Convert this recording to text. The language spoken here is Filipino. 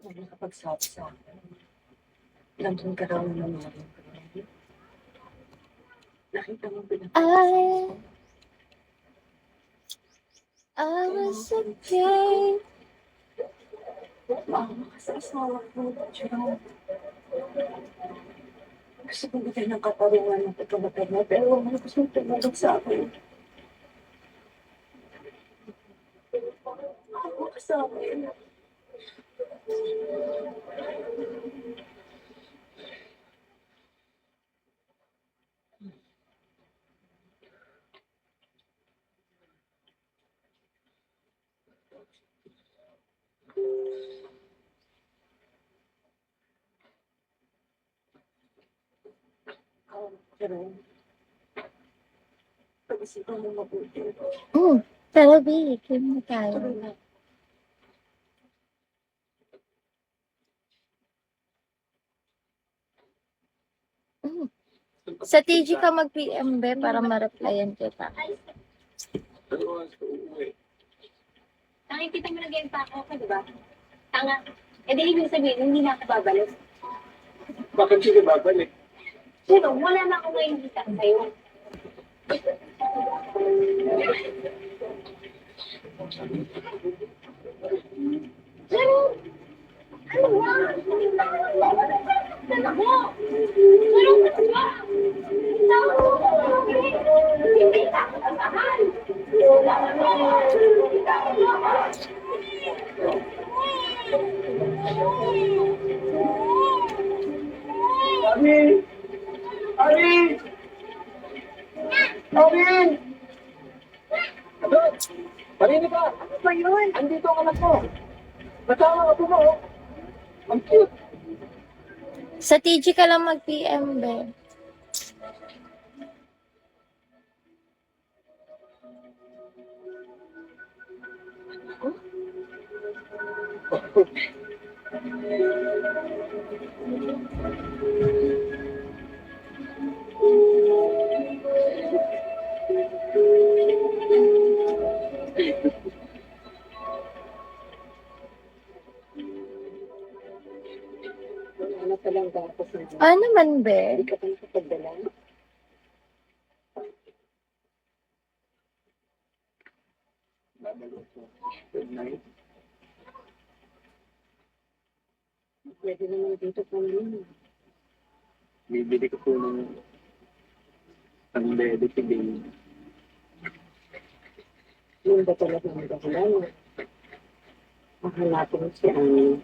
Huwag nakapagsabi sa akin. Nandun ka daw na naman. Nakita mo pinag- I was okay. Maawa ka sa asawa ko, Jerome. Gusto ko bigyan ng katarungan ng pagkamatay mo, pero huwag mo gusto tumulong sa akin. Maawa ka sa akin. Jerome, pag-isipan mo mabuti. Tara, babe. Kim na tayo. Tuloy na. Sa TG ka mag-PM, be, para ma-replyan kita. Nakikita mo nag-game pa ako, di ba? Tanga. Eh, di ibig sabihin, hindi na ako babalik. Bakit sige babalik? Pero wala na akong makikita sa'yo. Pero, ano ba? Hindi na ako Pero, ano ba? Hindi na ako nagmahal. Abi! Abi! Abi! Ano? Marinig ka! Ano ba yun? Andito ang anak mo. Kasama ka po mo. Ang cute. Sa TG ka lang mag-PM, be. Ano pa lang tapos na. Ano naman, be? Hindi ka pa nakapagdala. Babalo ko. Good night. Pwede naman dito po yun. Bibili ko po ng pang-bebe si Bing. Yun ba talaga ang dahilan? Mahanapin si Ani.